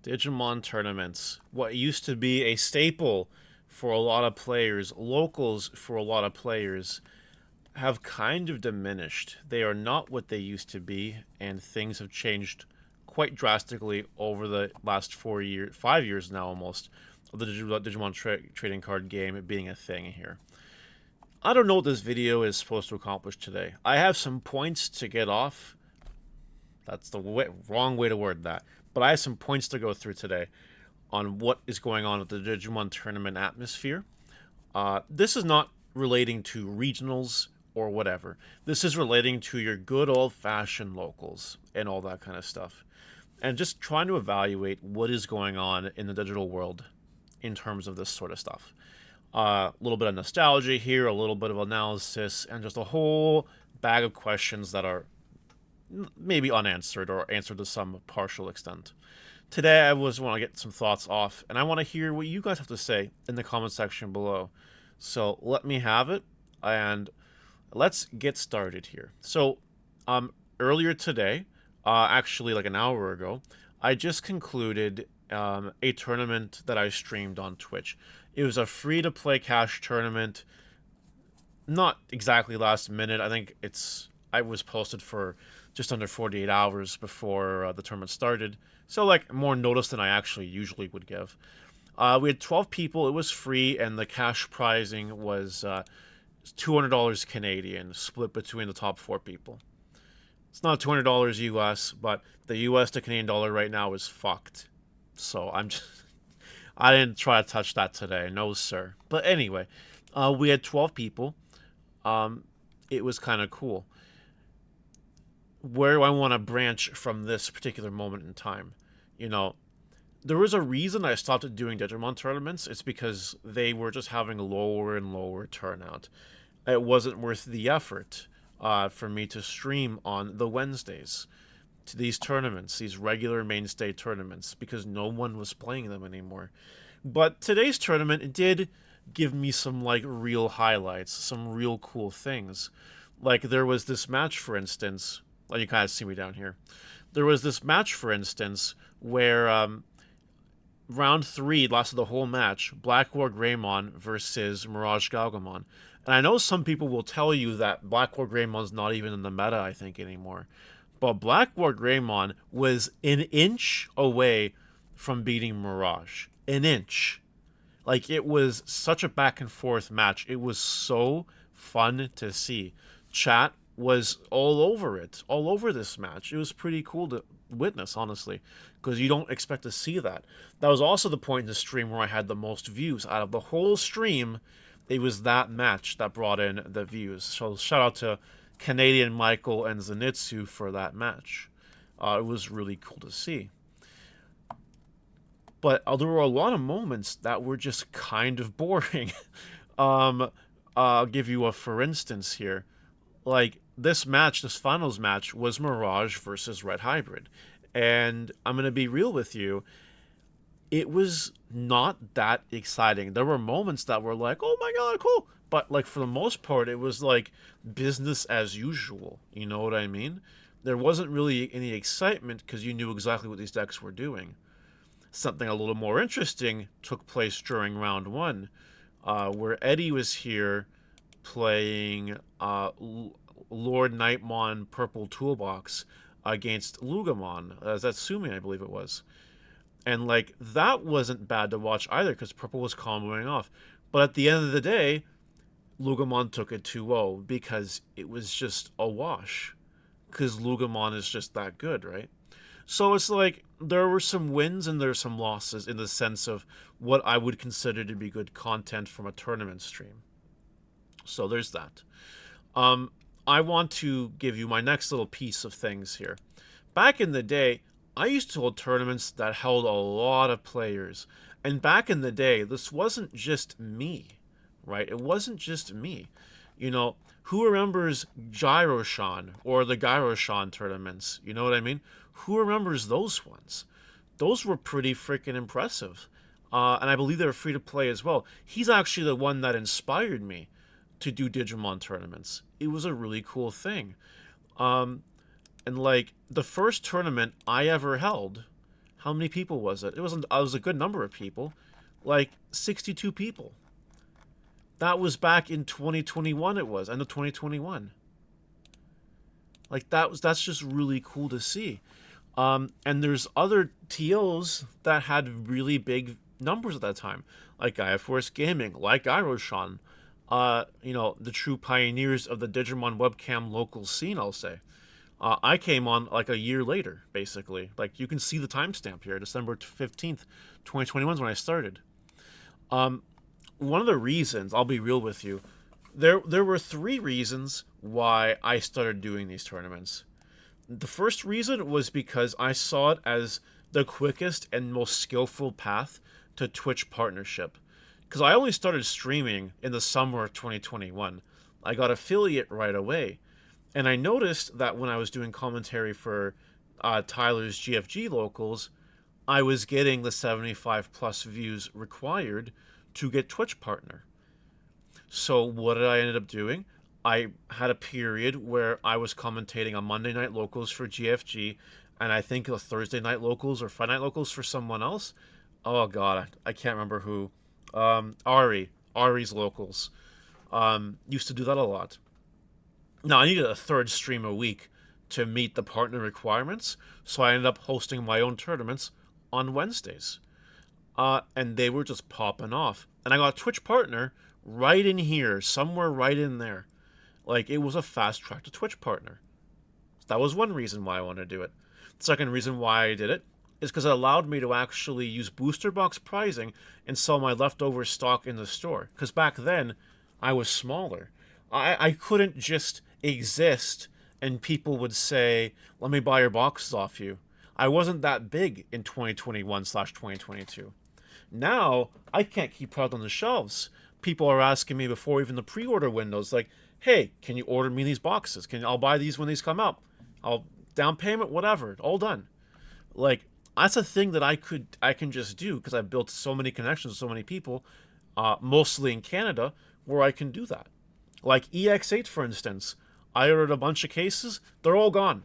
Digimon tournaments, what used to be a staple for a lot of players, locals for a lot of players, have kind of diminished. They are not what they used to be, and things have changed quite drastically over the last 4 years, 5 years now almost, of the Digimon trading card game being a thing here. I don't know what this video is supposed to accomplish today. I have some points to get off. That's the wrong way to word that. But I have some points to go through today on what is going on with the Digimon tournament atmosphere. This is not relating to regionals or whatever. This is relating to your good old-fashioned locals and all that kind of stuff. And just trying to evaluate what is going on in the digital world in terms of this sort of stuff. A little bit of nostalgia here, a little bit of analysis, and just a whole bag of questions that are maybe unanswered or answered to some partial extent. Today, I want to get some thoughts off, and I want to hear what you guys have to say in the comment section below. So let me have it, and let's get started here. So, earlier today, actually like an hour ago, I just concluded a tournament that I streamed on Twitch. It was a free-to-play cash tournament. Not exactly last minute. I was posted for just under 48 hours before the tournament started. So, like, more notice than I actually usually would give. We had 12 people. It was free, and the cash prizing was $200 Canadian, split between the top 4 people. It's not $200 US, but the US to Canadian dollar right now is fucked. So I didn't try to touch that today. No, sir. But anyway, we had 12 people. It was kind of cool. Where do I want to branch from this particular moment in time? There was a reason I stopped doing Digimon tournaments. It's because they were just having lower and lower turnout. It wasn't worth the effort for me to stream on the Wednesdays to these tournaments, these regular mainstay tournaments, because no one was playing them anymore. But today's tournament, it did give me some, like, real highlights, some real cool things. Like, there was this match, for instance, well, you kind of see me down here. There was this match, for instance, where round 3 lasted the whole match, Black War Greymon versus Mirage Galgamon. And I know some people will tell you that Black War Greymon's not even in the meta, I think, anymore. But Black War Greymon was an inch away from beating Mirage. An inch. Like, it was such a back and forth match. It was so fun to see. Chat was all over it, all over this match. It was pretty cool to witness, honestly, because you don't expect to see that. That was also the point in the stream where I had the most views. Out of the whole stream, it was that match that brought in the views. So shout out to Canadian Michael and Zenitsu for that match. It was really cool to see. But there were a lot of moments that were just kind of boring. I'll give you a for instance here. Like, this match, this finals match, was Mirage versus Red Hybrid. And I'm going to be real with you. It was not that exciting. There were moments that were like, oh my god, cool. But, like, for the most part, it was like business as usual. You know what I mean? There wasn't really any excitement because you knew exactly what these decks were doing. Something a little more interesting took place during round 1, where Eddie was here playing Lord Nightmon Purple Toolbox against Lugamon, Zatsumi, I believe it was. And, like, that wasn't bad to watch either, because Purple was comboing off. But at the end of the day, Lugamon took it 2-0, because it was just a wash. Because Lugamon is just that good, right? So it's like, there were some wins and there's some losses in the sense of what I would consider to be good content from a tournament stream. So there's that. I want to give you my next little piece of things here. Back in the day, I used to hold tournaments that held a lot of players. And back in the day, this wasn't just me, right? It wasn't just me. Who remembers Gyroshan or the Gyroshan tournaments? You know what I mean? Who remembers those ones? Those were pretty freaking impressive. And I believe they were free to play as well. He's actually the one that inspired me to do Digimon tournaments. It was a really cool thing. And, like, the first tournament I ever held, How many people was it? It was a good number of people, like 62 people. That was back in 2021. It was end of 2021. Like that's just really cool to see. And there's other TOs that had really big numbers at that time, like Gaia Force Gaming, like Iroshan, the true pioneers of the Digimon webcam local scene, I'll say. I came on like a year later, basically. Like you can see the timestamp here, December 15th, 2021 is when I started. One of the reasons, I'll be real with you, there were three reasons why I started doing these tournaments. The first reason was because I saw it as the quickest and most skillful path to Twitch partnership. Because I only started streaming in the summer of 2021. I got affiliate right away. And I noticed that when I was doing commentary for Tyler's GFG locals, I was getting the 75 plus views required to get Twitch partner. So what did I end up doing? I had a period where I was commentating on Monday night locals for GFG, and I think the Thursday night locals or Friday night locals for someone else. Oh god, I can't remember who. Ari's locals. Used to do that a lot. Now I needed a third stream a week to meet the partner requirements, so I ended up hosting my own tournaments on Wednesdays. And they were just popping off. And I got a Twitch partner right in here, somewhere right in there. Like, it was a fast track to Twitch partner. That was one reason why I wanted to do it. The second reason why I did it is because it allowed me to actually use booster box pricing and sell my leftover stock in the store. Because back then, I was smaller. I couldn't just exist and people would say, let me buy your boxes off you. I wasn't that big in 2021/2022. Now, I can't keep product on the shelves. People are asking me before even the pre-order windows, like, hey, can you order me these boxes? I'll buy these when these come out. I'll down payment, whatever, all done. Like, that's a thing that I can just do because I've built so many connections with so many people, mostly in Canada, where I can do that. Like EX8, for instance, I ordered a bunch of cases. They're all gone.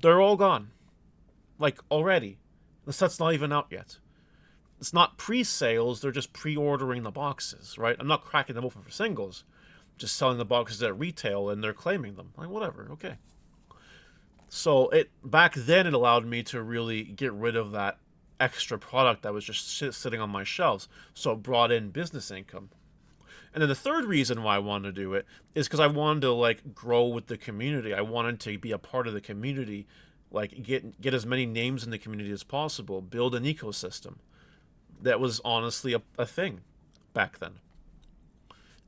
They're all gone. Like, already. The set's not even out yet. It's not pre-sales, they're just pre-ordering the boxes, right? I'm not cracking them open for singles. Just selling the boxes at retail and they're claiming them. Like, whatever, okay. So back then it allowed me to really get rid of that extra product that was just sitting on my shelves. So it brought in business income. And then the third reason why I wanted to do it is because I wanted to like grow with the community. I wanted to be a part of the community, like get as many names in the community as possible, build an ecosystem. That was honestly a thing back then.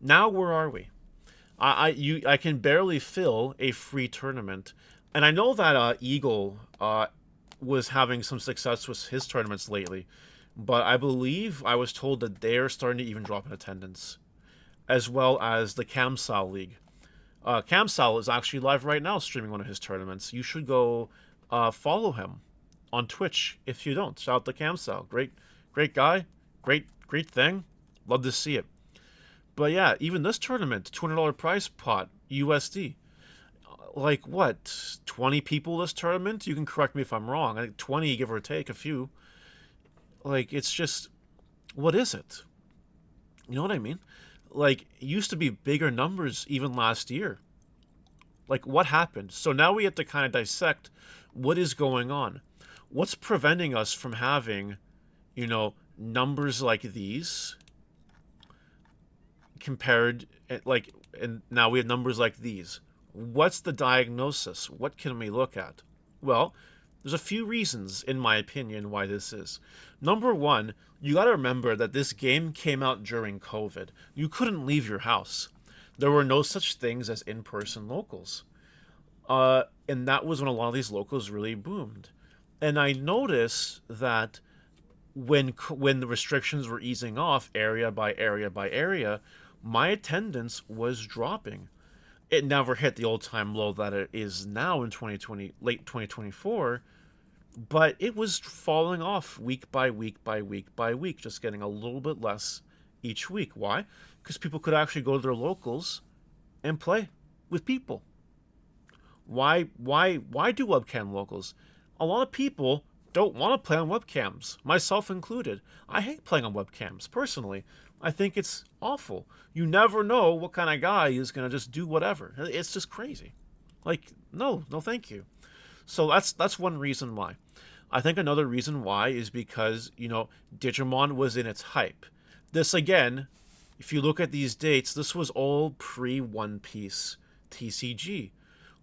Now where are we? I can barely fill a free tournament, and I know that Eagle was having some success with his tournaments lately, but I believe I was told that they're starting to even drop in attendance, as well as the Camsal League. Camsal is actually live right now streaming one of his tournaments. You should go follow him on Twitch if you don't. Shout out to Camsal. Great guy, great thing. Love to see it. But yeah, even this tournament, $200 prize pot, USD. Like what, 20 people this tournament? You can correct me if I'm wrong. I think 20, give or take, a few. Like, it's just, what is it? You know what I mean? Like, it used to be bigger numbers even last year. Like, what happened? So now we have to kind of dissect what is going on. What's preventing us from having, numbers like these compared, like, and now we have numbers like these. What's the diagnosis? What can we look at? Well, there's a few reasons, in my opinion, why this is. Number one, you got to remember that this game came out during COVID. You couldn't leave your house. There were no such things as in-person locals. And that was when a lot of these locals really boomed. And I noticed that when the restrictions were easing off area by area by area, my attendance was dropping. It never hit the all-time low that it is now in 2020, late 2024, but it was falling off week by week by week by week, just getting a little bit less each week. Why? Because people could actually go to their locals and play with people. Why do webcam locals? A lot of people don't want to play on webcams, myself included. I hate playing on webcams, personally. I think it's awful. You never know what kind of guy is going to just do whatever. It's just crazy. Like, no, no thank you. So that's one reason why. I think another reason why is because, Digimon was in its hype. This, again, if you look at these dates, this was all pre-One Piece TCG.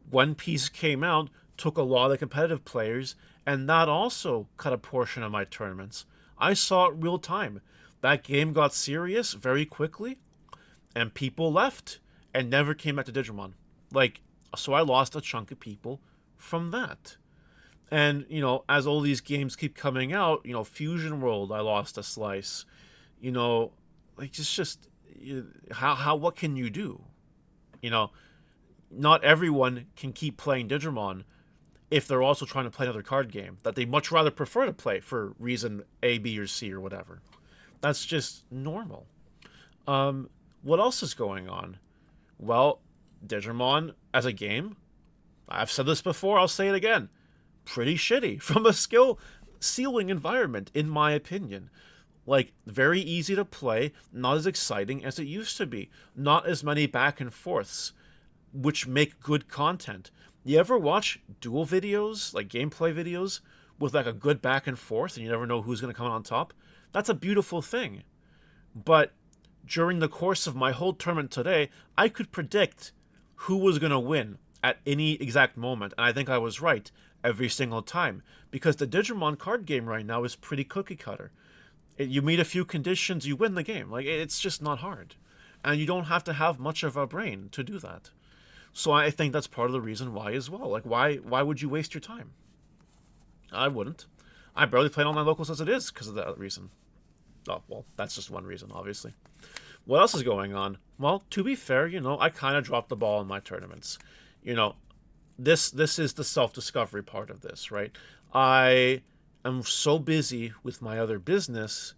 One Piece came out, took a lot of the competitive players, and that also cut a portion of my tournaments. I saw it real time. That game got serious very quickly, and people left and never came back to Digimon. So I lost a chunk of people from that. And, as all these games keep coming out, Fusion World, I lost a slice. It's just what can you do? Not everyone can keep playing Digimon if they're also trying to play another card game that they much rather prefer to play for reason A, B, or C or whatever. That's just normal. What else is going on? Well, Digimon as a game, I've said this before, I'll say it again, pretty shitty from a skill ceiling environment, in my opinion. Very easy to play, not as exciting as it used to be. Not as many back and forths, which make good content. You ever watch duel videos, like gameplay videos, with a good back and forth and you never know who's going to come out on top? That's a beautiful thing. But during the course of my whole tournament today, I could predict who was going to win at any exact moment, and I think I was right every single time, because the Digimon card game right now is pretty cookie cutter. You meet a few conditions, you win the game. It's just not hard. And you don't have to have much of a brain to do that. So I think that's part of the reason why as well. Why would you waste your time? I wouldn't. I barely play online locals as it is because of that reason. Oh, well, that's just one reason, obviously. What else is going on? Well, to be fair, I kind of dropped the ball in my tournaments. This is the self-discovery part of this, right? I am so busy with my other business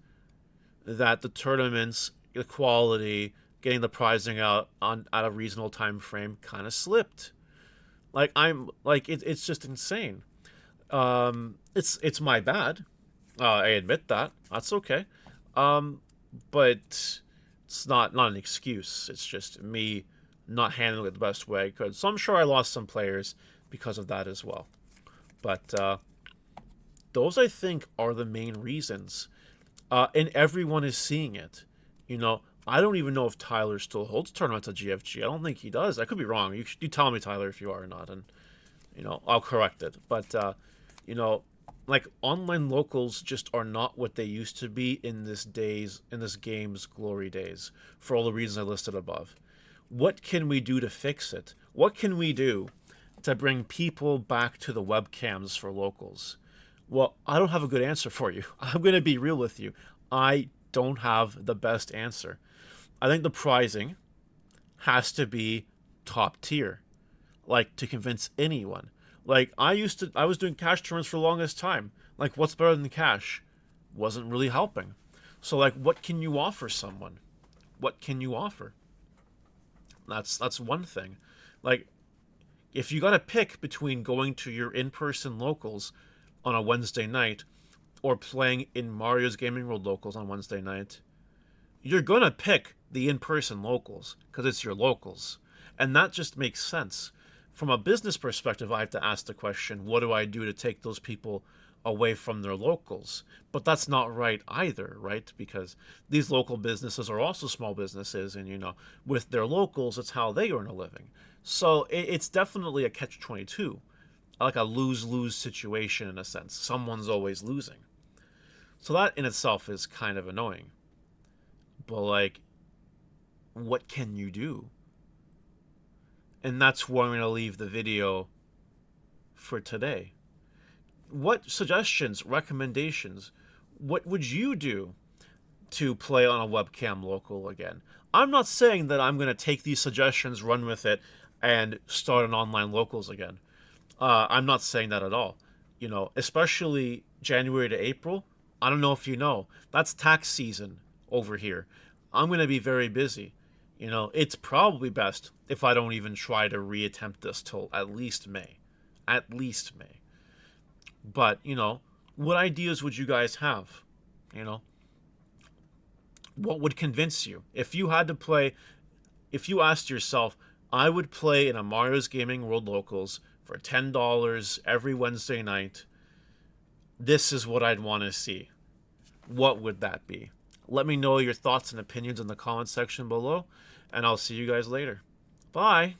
that the tournaments, the quality, getting the prizing out at a reasonable time frame kind of slipped. It's just insane. It's my bad. I admit that. That's okay. But it's not an excuse. It's just me not handling it the best way I could. So I'm sure I lost some players because of that as well. But those, I think, are the main reasons. And everyone is seeing it. I don't even know if Tyler still holds tournaments at GFG. I don't think he does. I could be wrong. You tell me, Tyler, if you are or not, and I'll correct it. But online locals just are not what they used to be in this game's glory days, for all the reasons I listed above. What can we do to fix it? What can we do to bring people back to the webcams for locals? Well, I don't have a good answer for you. I'm going to be real with you. I don't have the best answer. I think the prizing has to be top tier, to convince anyone. I was doing cash tournaments for the longest time. What's better than cash? Wasn't really helping. So what can you offer someone? What can you offer? That's one thing. If you got to pick between going to your in-person locals on a Wednesday night or playing in Mario's Gaming World locals on Wednesday night, you're going to pick the in-person locals because it's your locals. And that just makes sense. From a business perspective, I have to ask the question, what do I do to take those people away from their locals? But that's not right either, right? Because these local businesses are also small businesses, and with their locals, it's how they earn a living. So it's definitely a catch-22, like a lose-lose situation in a sense. Someone's always losing. So that in itself is kind of annoying. But what can you do? And that's where I'm going to leave the video for today. What suggestions, recommendations, what would you do to play on a webcam local again? I'm not saying that I'm going to take these suggestions, run with it, and start an online locals again. I'm not saying that at all. Especially January to April, I don't know if you know, that's tax season over here. I'm going to be very busy. It's probably best if I don't even try to reattempt this till at least May. At least May. But, What ideas would you guys have? You know, what would convince you? If you had to play, if you asked yourself, I would play in a Mario's Gaming World Locals for $10 every Wednesday night, this is what I'd want to see. What would that be? Let me know your thoughts and opinions in the comment section below, and I'll see you guys later. Bye!